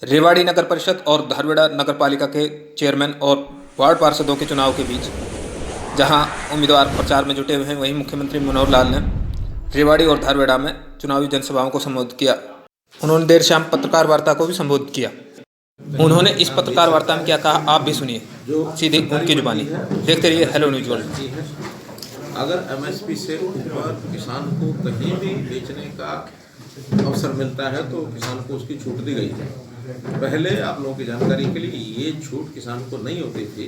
रेवाड़ी नगर परिषद और धारवेड़ा नगर पालिका के चेयरमैन और वार्ड पार्षदों के चुनाव के बीच जहां उम्मीदवार प्रचार में जुटे हुए हैं, वहीं मुख्यमंत्री मनोहर लाल ने रेवाड़ी और धारवेड़ा में चुनावी जनसभाओं को संबोधित किया। उन्होंने देर शाम पत्रकार वार्ता को भी संबोधित किया। उन्होंने इस पत्रकार वार्ता में क्या कहा, आप भी सुनिए सीधे उनकी जुबानी। देखते रहिए हेलो न्यूज वर्ल्ड। अगर एमएसपी से ऊपर किसान को कहीं भी बेचने का अवसर मिलता है तो किसान को उसकी छूट दी गई है। पहले आप लोगों की जानकारी के लिए ये छूट किसान को नहीं होती थी।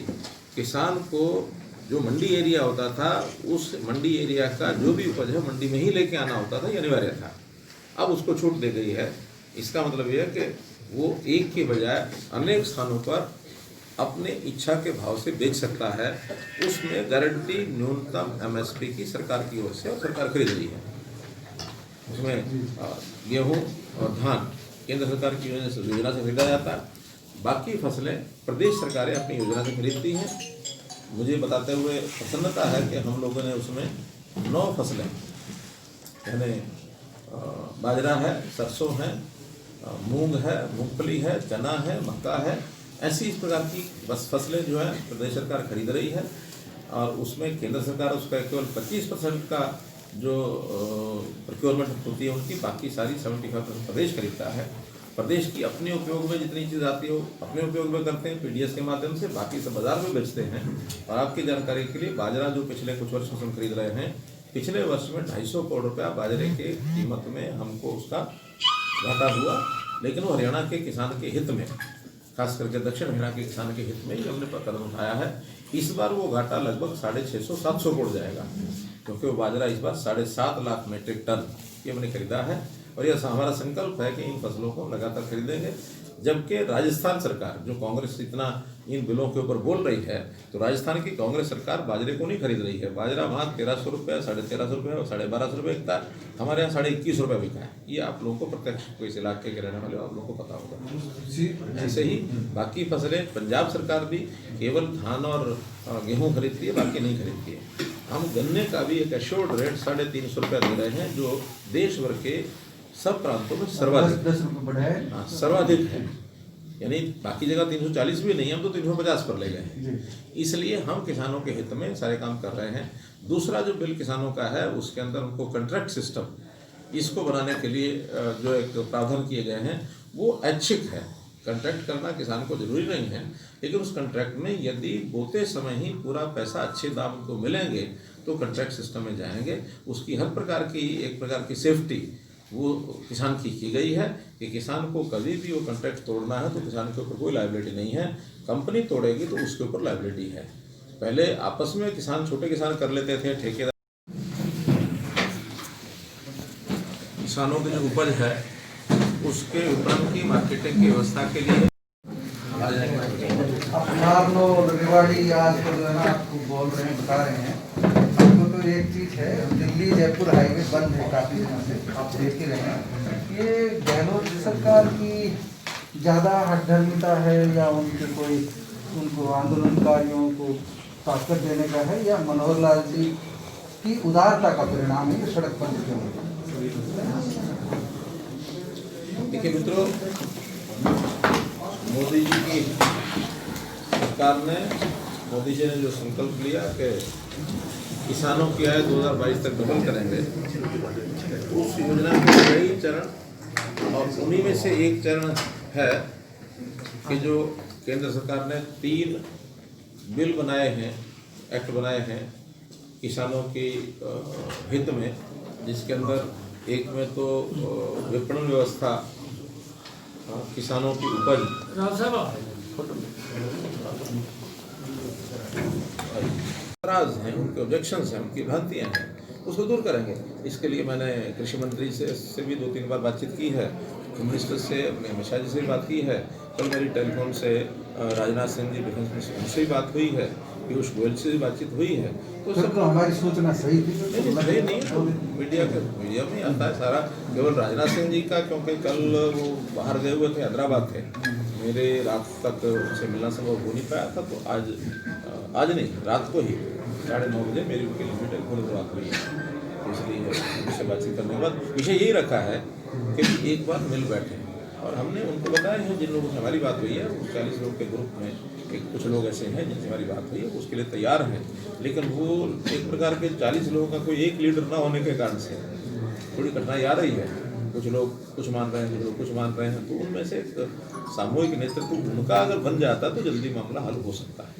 किसान को जो मंडी एरिया होता था उस मंडी एरिया का जो भी उपज है मंडी में ही लेके आना होता था, ये अनिवार्य था। अब उसको छूट दी गई है। इसका मतलब यह है कि वो एक के बजाय अनेक स्थानों पर अपने इच्छा के भाव से बेच सकता है। उसमें गारंटी न्यूनतम एमएसपी की सरकार की ओर से और सरकार खरीद रही है। उसमें गेहूँ और धान केंद्र सरकार की योजना से खरीदा जाता है। बाकी फसलें प्रदेश सरकारें अपनी योजना से खरीदती हैं। मुझे बताते हुए प्रसन्नता है कि हम लोगों ने उसमें 9 फसलें यानी बाजरा है, सरसों है, मूंग है, मूंगफली है, चना है, मक्का है, ऐसी इस प्रकार की बस फसलें जो है प्रदेश सरकार खरीद रही है। और उसमें केंद्र सरकार उसका केवल 25% का जो प्रोक्योरमेंट होती है उनकी, बाकी सारी 75% प्रदेश खरीदता है। प्रदेश की अपने उपयोग में जितनी चीज़ आती हो अपने उपयोग में करते हैं पीडीएस के माध्यम से, बाकी सब बाजार में बेचते हैं। और आपकी जानकारी के लिए बाजरा जो पिछले कुछ वर्षों से हम खरीद रहे हैं, पिछले वर्ष में 250 करोड़ रुपया बाजरे के कीमत में हमको उसका घाटा हुआ। लेकिन वो हरियाणा के किसान के हित में, खास करके दक्षिण हरियाणा के किसान के हित में ही हमने कदम उठाया है। इस बार वो घाटा लगभग 650-700 करोड़ जाएगा, क्योंकि वो बाजरा इस बार 7.5 लाख मीट्रिक टन ये हमने खरीदा है। और यह हमारा संकल्प है कि इन फसलों को लगातार खरीदेंगे। जबकि राजस्थान सरकार, जो कांग्रेस इतना इन बिलों के ऊपर बोल रही है, तो राजस्थान की कांग्रेस सरकार बाजरे को नहीं खरीद रही है। बाजरा वहाँ 1300 रुपये, 1350 रुपये और 1250 रुपये बिकता है। हमारे यहाँ 21.5 रुपये बिका है। ये आप लोगों को प्रत्यक्ष इस इलाके के रहने वाले आप लोगों को पता होगा। ऐसे ही बाकी फसलें पंजाब सरकार भी केवल धान और गेहूँ खरीदती है, बाकी नहीं खरीदती है। हम गन्ने का भी एक एश्योर्ड रेट 350 रुपये दे रहे हैं, जो देश भर के सब प्रांतों में सर्वाधिक है। यानी बाकी जगह 340 भी नहीं, हम तो 350 पर ले गए हैं। इसलिए हम किसानों के हित में सारे काम कर रहे हैं। दूसरा जो बिल किसानों का है उसके अंदर उनको कॉन्ट्रैक्ट सिस्टम इसको बनाने के लिए जो एक प्रावधान किए गए हैं वो ऐच्छिक है। कॉन्ट्रैक्ट करना किसान को जरूरी नहीं है, लेकिन उस कॉन्ट्रैक्ट में यदि बोते समय ही पूरा पैसा अच्छे दाम को मिलेंगे तो कॉन्ट्रैक्ट सिस्टम में जाएंगे। उसकी हर प्रकार की एक प्रकार की सेफ्टी वो किसान की गई है कि किसान को कभी भी वो कॉन्ट्रैक्ट तोड़ना है तो किसान के ऊपर कोई लायबिलिटी नहीं है। कंपनी तोड़ेगी तो उसके ऊपर लायबिलिटी है। पहले आपस में किसान, छोटे किसान कर लेते थे, ठेकेदार। किसानों की जो उपज है उसके विपणन की, मार्केटिंग की व्यवस्था के लिए रेवाड़ी आज जो है ना आपको बोल रहे हैं, बता रहे हैं आपको। तो एक चीज़ है, दिल्ली जयपुर हाईवे बंद है काफ़ी दिनों से, आप देख ही रहे हैं। ये गहलोत सरकार की ज़्यादा हठधर्मिता है या उनको आंदोलनकारियों को ताकत देने का है, या मनोहर लाल जी की उदारता का परिणाम है सड़क बंद क्यों? देखिए मित्रों, मोदी जी की सरकार ने, मोदी जी ने जो संकल्प लिया कि किसानों की आय 2022 तक डबल करेंगे, उस योजना के कई चरण, और उन्हीं में से एक चरण है कि जो केंद्र सरकार ने 3 बिल बनाए हैं, एक्ट बनाए हैं किसानों के हित में, जिसके अंदर एक में तो विपणन व्यवस्था, किसानों की उपज, एतराज़ हैं, उनके ऑब्जेक्शंस हैं, उनकी भ्रांतियाँ हैं, उसको दूर करेंगे। इसके लिए मैंने कृषि मंत्री से भी 2-3 बार बातचीत की है, मिनिस्टर से, अपने अमित शाह जी से भी बात की है। कल मेरी टेलीफोन से राजनाथ सिंह जी डिफेंस मिनिस्टर, उनसे भी बात हुई है, पीयूष गोयल से भी बातचीत हुई है। तो सब तो हमारी सूचना सही थी, सही नहीं है। मीडिया में आता है सारा। केवल राजनाथ सिंह जी का, क्योंकि कल वो बाहर गए हुए थे, हैदराबाद थे, मेरे रात तक उनसे मिलना संभव हो नहीं पाया था। तो आज नहीं, रात को ही 9:30 बजे मेरी उनकी लिमिट टेलीफोन बात हुई है। इसलिए उनसे बातचीत करने के बाद विषय यही रखा है कि एक बार मिल बैठे, और हमने उनको बताया है जिन लोगों से हमारी बात हुई है, उस 40 लोग के ग्रुप में कुछ लोग ऐसे हैं जिनसे हमारी बात हुई है, उसके लिए तैयार हैं। लेकिन वो एक प्रकार के 40 लोगों का कोई एक लीडर ना होने के कारण से थोड़ी कठिनाई आ रही है। कुछ लोग कुछ मान रहे हैं, कुछ लोग कुछ मान रहे हैं, तो उनमें से एक सामूहिक नेतृत्व उनका अगर बन जाता तो जल्दी मामला हल हो सकता है।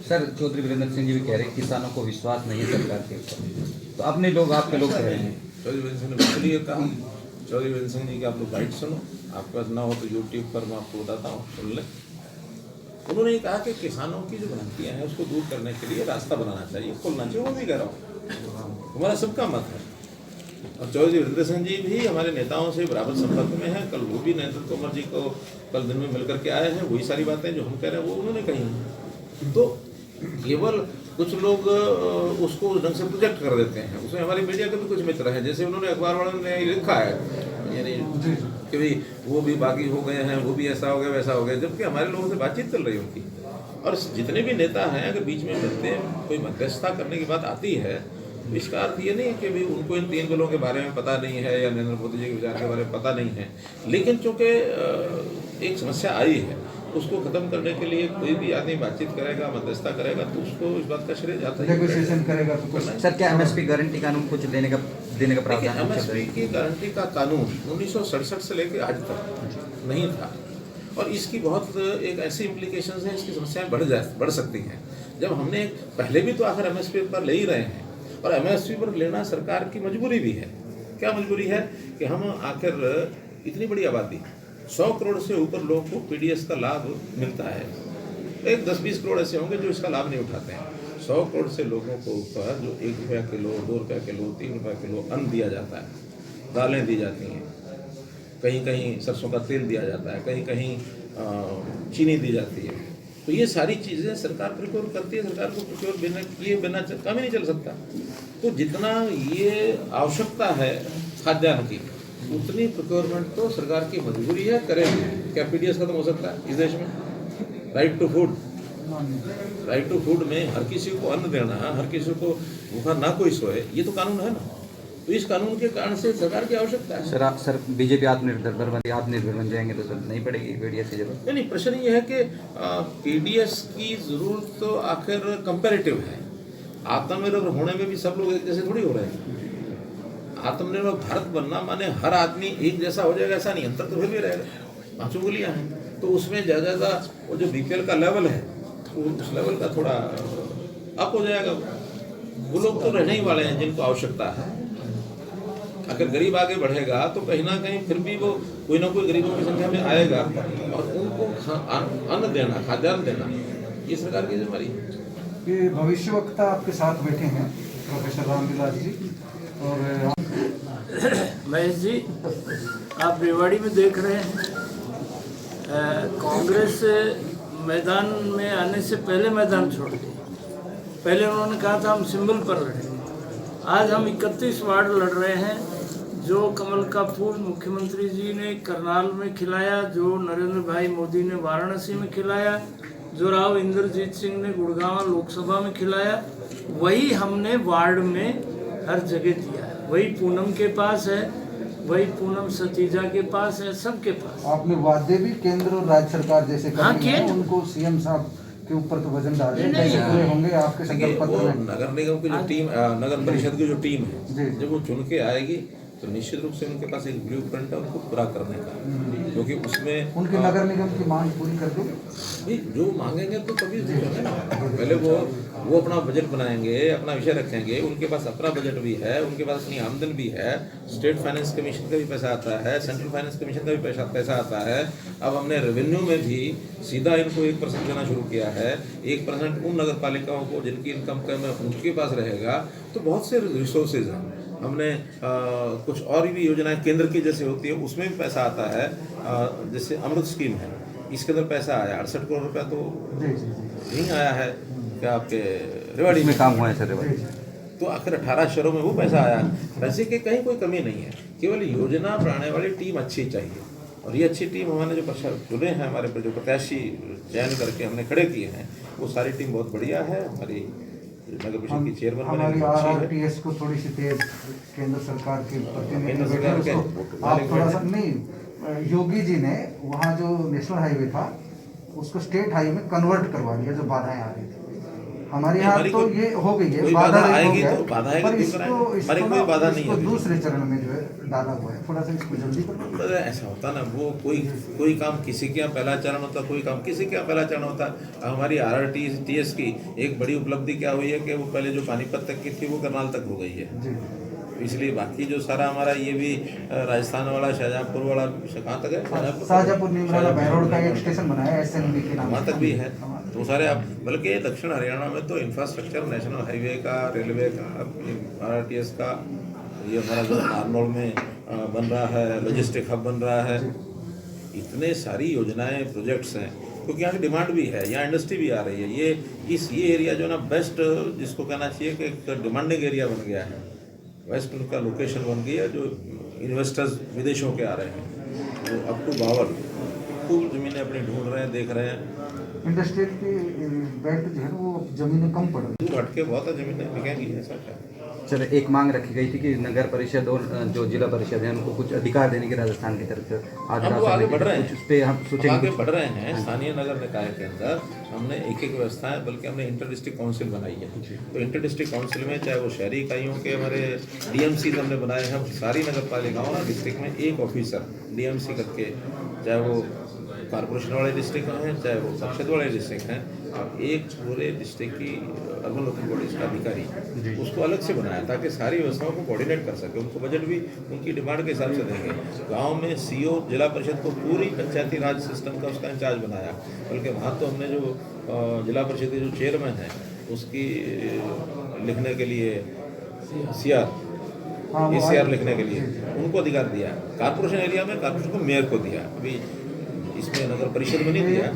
सर, चौधरी वीरेंद्र सिंह जी भी कह रहे हैं किसानों को विश्वास नहीं है सरकार के ऊपर, तो अपने लोग आपके लोग कह रहे हैं। चौधरी वीरेंद्र सिंह ने बिल्कुल ये कहा। चौधरी वीरेंद्र सिंह जी की आप लोग गाइड सुनो, आपके पास ना हो तो यूट्यूब पर मैं आपको बताता हूँ, सुन लें। उन्होंने ये कहा कि किसानों की जो भ्रांतियाँ हैं उसको दूर करने के लिए रास्ता बनाना चाहिए, खोलना चाहिए। वो भी कह रहा हूँ, हमारा सबका मत है। और चौधरी वीरेंद्र सिंह जी भी हमारे नेताओं से बराबर संपर्क में हैं। कल वो भी नरेंद्र तोमर जी को कल दिन में मिलकर के आए हैं, वही सारी बातें जो हम कह रहे हैं वो उन्होंने कही हैं। तो केवल कुछ लोग उसको उस ढंग से प्रोजेक्ट कर देते हैं। उसमें हमारी मीडिया के भी कुछ मित्र हैं, जैसे उन्होंने अखबार वालों ने लिखा है यानी कि भाई वो भी बागी हो गए हैं, वो भी ऐसा हो गया वैसा हो गया, जबकि हमारे लोगों से बातचीत चल रही उनकी। और जितने भी नेता हैं अगर बीच में मिलते हैं, कोई मध्यस्थता करने की बात आती है, इसका अर्थ ये नहीं है कि भाई उनको इन 3 बिलों के बारे में पता नहीं है या नरेंद्र मोदी जी के विचार के बारे में पता नहीं है। लेकिन चूँकि एक समस्या आई है, उसको खत्म करने के लिए कोई भी आदमी बातचीत करेगा, मध्यस्थता करेगा, तो उसको इस बात का श्रेय जाता है। नेगोशिएशन करेगा तो कुछ। सर, क्या एमएसपी गारंटी कानून कुछ देने का प्रावधान है? एमएसपी की गारंटी का कानून 1967 से लेकर आज तक नहीं था, और इसकी बहुत एक ऐसी इम्प्लीकेशंस हैं, इसकी समस्याएं बढ़ सकती हैं। जब हमने पहले भी तो आखिर एमएसपी पर ले ही रहे हैं, और एमएसपी पर लेना सरकार की मजबूरी भी है। क्या मजबूरी है कि हम आखिर इतनी बड़ी आबादी 100 करोड़ से ऊपर लोगों को पीडीएस का लाभ मिलता है। एक 10-20 करोड़ ऐसे होंगे जो इसका लाभ नहीं उठाते हैं। 100 करोड़ से लोगों को ऊपर जो 1 रुपया किलो, 2 रुपया किलो, 3 रुपया किलो अन्न दिया जाता है, दालें दी जाती हैं, कहीं कहीं सरसों का तेल दिया जाता है, कहीं कहीं चीनी दी जाती है। तो ये सारी चीज़ें सरकार प्रिक्योर करती है। सरकार को प्रिक्योर बिना काम ही नहीं चल सकता। तो जितना ये आवश्यकता है खाद्यान्न की, उतनी प्रोक्योरमेंट तो सरकार की मजबूरी है, करेगी। क्या पीडीएस खत्म हो सकता है इस देश में? राइट टू फूड में हर किसी को अन्न देना, हर किसी को भूखा ना कोई सोए, ये तो कानून है ना। तो इस कानून के कारण से सरकार की आवश्यकता है। सर बीजेपी आत्मनिर्भर बन जाएंगे तो सर नहीं पड़ेगी पीडीएस की जरूरत? नहीं, प्रश्न ये है कि पीडीएस की जरूरत तो आखिर कंपैरेटिव है। आत्मनिर्भर होने में भी सब लोग एक जैसे थोड़ी हो रहे हैं। आत्मनिर्भर भारत बनना माने हर आदमी एक जैसा हो जाएगा, ऐसा नहीं। अंतर तो फिर भी रहेगा। 5 उंगलियां हैं, तो उसमें ज़्यादा वो जो बीपीएल का लेवल है, उस लेवल का थोड़ा अप हो जाएगा। वो लोग तो रहने ही वाले हैं जिनको आवश्यकता है। अगर गरीब आगे बढ़ेगा तो कहीं ना कहीं फिर भी वो कोई ना कोई गरीबों की संख्या में आएगा, और उनको अन्न देना, खाद्यान्न देना, ये सरकार की जिम्मेदारी है। ये भविष्यवक्ता आपके साथ बैठे हैं प्रोफेसर रामविलास जी और महेश जी, आप रेवाड़ी में देख रहे हैं कांग्रेस मैदान में आने से पहले मैदान छोड़ दी। पहले उन्होंने कहा था हम सिंबल पर लड़ेंगे। आज हम 31 वार्ड लड़ रहे हैं। जो कमल का फूल मुख्यमंत्री जी ने करनाल में खिलाया, जो नरेंद्र भाई मोदी ने वाराणसी में खिलाया, जो राव इंद्रजीत सिंह ने गुड़गांव लोकसभा में खिलाया, वही हमने वार्ड में हर जगह दिया है। वही पूनम के पास है, वही पूनम सतीजा के पास है, सबके पास। आपने वादे भी केंद्र और राज्य सरकार जैसे करनी है, उनको सीएम साहब के ऊपर तो वजन डाले, कैसे पूरे होंगे आपके संकल्प पत्र में? नगर निगम की जो टीम, नगर परिषद की जो टीम है, जब वो चुन के आएगी तो निश्चित रूप से उनके पास एक ब्लूप्रिंट है उनको पूरा करने का, क्योंकि उसमें उनके नगर निगम की मांग पूरी कर दो। जो मांगेंगे तो तभी होगा ना। पहले वो अपना बजट बनाएंगे, अपना विषय रखेंगे। उनके पास अपना बजट भी है, उनके पास अपनी आमदन भी है। स्टेट फाइनेंस कमीशन का भी पैसा आता है, सेंट्रल फाइनेंस कमीशन का भी पैसा आता है। अब हमने रेवेन्यू में भी सीधा इनको 1% देना शुरू किया है। 1% उन नगर पालिकाओं को जिनकी इनकम कम है उनके पास रहेगा। तो बहुत से रिसोर्सेज हैं। हमने कुछ और भी योजनाएं केंद्र की जैसे होती है, उसमें भी पैसा आता है। जैसे अमृत स्कीम है, इसके अंदर पैसा आया 68 करोड़ रुपया तो नहीं आया है। क्या आपके रेवाड़ी में काम हुआ है सर? रेवाड़ी तो आखिर 18 शहरों में वो पैसा आया। पैसे की कहीं कोई कमी नहीं है, केवल योजना बनाने वाली टीम अच्छी चाहिए। और ये अच्छी टीम हमारे जो चुने हैं, हमारे पर जो प्रत्याशी चयन करके हमने खड़े किए हैं, वो सारी टीम बहुत बढ़िया है। हमारी नगर परिषद की चेयरमैन हमारी आरआरटीएस को थोड़ी सी तेज केंद्र सरकार के प्रतिनिधि बैठे, आप थोड़ा सा नहीं योगी जी ने वहाँ जो नेशनल हाईवे था उसको स्टेट हाईवे में कन्वर्ट करवा दिया, जो बाधाएं आ रही थी हमारे यहाँ, तो ये हो गई है, बाधा आएगी हो तो बाधा आएगी, पर इसको कोई बाधा नहीं है दूसरे चरण में जो है डाला हुआ है, थोड़ा सा इसको जल्दी करो। ऐसा होता ना, वो कोई काम किसी के यहाँ पहला चरण होता, कोई काम किसी के यहाँ पहला चरण होता। हमारी RRTS की एक बड़ी उपलब्धि क्या हुई है कि वो पहले जो पानीपत तक की थी वो करनाल तक हो गई है, इसलिए बाकी जो सारा हमारा ये भी राजस्थान वाला शाहजहाँपुर वाला कहाँ तक है, शाहजहाँपुर नीमराला बहरोड का एक स्टेशन बनाया है SNB के नाम, वहाँ तक भी है। तो सारे आप बल्कि दक्षिण हरियाणा में तो इंफ्रास्ट्रक्चर नेशनल हाईवे का, रेलवे का, RRTS का, ये हमारा जो नारनौल में बन रहा है, लॉजिस्टिक हब बन रहा है, इतने सारी योजनाएं प्रोजेक्ट्स हैं, क्योंकि यहाँ की डिमांड भी है, यहाँ इंडस्ट्री भी आ रही है। ये एरिया जो ना बेस्ट, जिसको कहना चाहिए कि एक डिमांडिंग एरिया बन गया है, वेस्ट का लोकेशन बन गई है, जो इन्वेस्टर्स विदेशों के आ रहे हैं, तो अप टू बावल खूब ज़मीनें अपनी ढूंढ रहे हैं, देख रहे हैं। इंडस्ट्रियल की बेल्ट जो है वो जमीनें कम पड़ रही दूर हटके बहुत ज़मीनें बिकेंगी, ऐसा क्या। सर, एक मांग रखी गई थी कि नगर परिषद और जो जिला परिषद है उनको कुछ अधिकार देने की राजस्थान की तरफ से, आज हम आगे बढ़ रहे कुछ उस पे हम हैं, सोचेंगे, आगे बढ़ रहे हैं। स्थानीय नगर निकाय के अंदर हमने एक व्यवस्थाएं, बल्कि हमने इंटर डिस्ट्रिक्ट काउंसिल बनाई है। तो इंटर डिस्ट्रिक्ट काउंसिल में चाहे वो शहरी इकाइयों के हमारे DMC हमने बनाए हैं, सारी नगर पालिकाओं ना डिस्ट्रिक्ट में एक ऑफिसर DMC करके, चाहे वो कॉर्पोरेशन वाले डिस्ट्रिक्ट हैं, चाहे वो परिषद वाले डिस्ट्रिक्ट हैं, अब एक पूरे डिस्ट्रिक्ट की अर्बन लोकल बॉडीज का अधिकारी उसको अलग से बनाया, ताकि सारी व्यवस्थाओं को कोऑर्डिनेट कर सके, उनको बजट भी उनकी डिमांड के हिसाब से देंगे। गांव में CO जिला परिषद को पूरी पंचायती राज सिस्टम का उसका इंचार्ज बनाया, बल्कि वहाँ तो हमने जो जिला परिषद के जो चेयरमैन हैं उसकी लिखने के लिए ECR लिखने के लिए उनको अधिकार दिया। कॉर्पोरेशन एरिया में कॉर्पोरेशन को मेयर को दिया, अभी इसमें नगर परिषद में नहीं दिया,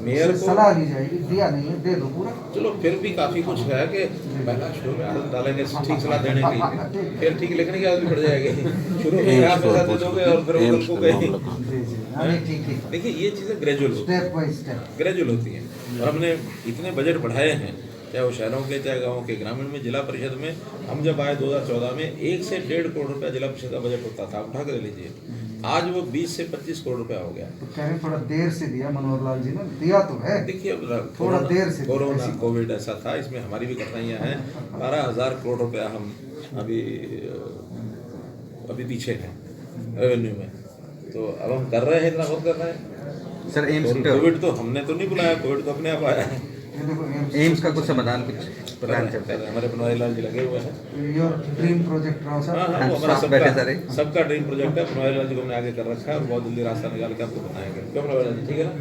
मेयर को सलाह ली जाएगी, दिया नहीं है, दे दो पूरा। चलो फिर भी काफी कुछ है कि पहला शुरू में आदत डालेंगे ठीक सलाह देने की, फिर ठीक लिखने की आदत पड़ जाएगी। शुरू में आप पैसा दे दोगे और फिर वो को कहीं, देखिए ये चीजें ग्रेजुअल होती हैं, और हमने इतने बजट बढ़ाए हैं, चाहे वो शहरों के चाहे गाँव के। ग्रामीण में जिला परिषद में हम जब आए 2014 में 1 से 1.5 करोड़ रुपया जिला परिषद का बजट होता था, उठा कर ले लीजिए, आज वो 20 से 25 करोड़ रुपया हो गया। तो कह रहे थोड़ा देर से दिया मनोहर लाल जी ने, दिया तो है, देखिए थोड़ा देर से, कोरोना कोविड ऐसा था, इसमें हमारी भी कठिनाइयाँ हैं। 12,000 करोड़ रुपया हम अभी पीछे हैं रेवेन्यू में, तो अब हम कर रहे हैं, इतना बहुत कर रहे हैं। सर एम्स कोविड तो हमने तो नहीं बुलाया, कोविड तो अपने आप आया है। एम्स का कुछ समाधान कुछ प्रदान चलता है, हमारे बनवारी लाल जी लगे हुए हैं। योर ड्रीम प्रोजेक्ट रहा सर। हाँ, वो हमारा सबका ड्रीम प्रोजेक्ट है। बनवारी लाल जी को हमने आगे कर रखा है, और बहुत जल्दी रास्ता निकाल के आपको बताएंगे। क्यों बनवारी लाल जी, ठीक है ना,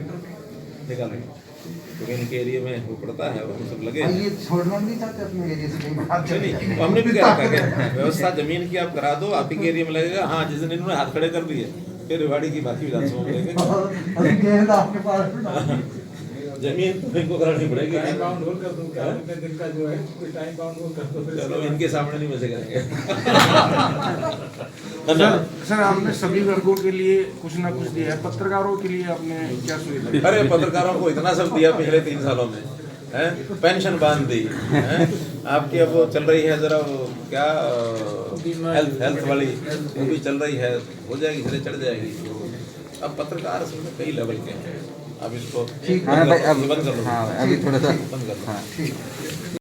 निकालेंगे, क्योंकि इनके एरिया में वो पड़ता है, वो सब लगे। ये छोड़ना नहीं चाहते अपने एरिया से कहीं बात नहीं, हमने भी क्या रखा है, व्यवस्था जमीन की आप करा दो, आप ही के एरिया में लगेगा। हाँ, जिस दिन इन्होंने हाथ खड़े कर दिए, फिर रेवाड़ी की बाकी विधानसभा में लेंगे। आपके पास जमीन तो इनको करानी पड़ेगी। टाइम बाउंड होल कर दूं क्या, कितने दिन का जो है कोई टाइम बाउंड होल कर दो, चलो इनके सामने नहीं मजे करेंगे। सर आपने सभी वर्गों के लिए कुछ ना कुछ दिया है, पत्रकारों के लिए आपने क्या सुविधा? अरे पत्रकारों को इतना सब दिया पिछले 3 सालों में, हैं, पेंशन बांध दी, हैं, आपकी अब वो चल रही है जरा वो क्या हेल्थ वाली, वो भी चल रही है, हो जाएगी, धीरे चढ़ जाएगी। अब पत्रकार में कई लेवल के हैं, अब इसको हाँ भाई, अब बंद कर लो। हाँ अभी थोड़ा सा बंद कर लो। हाँ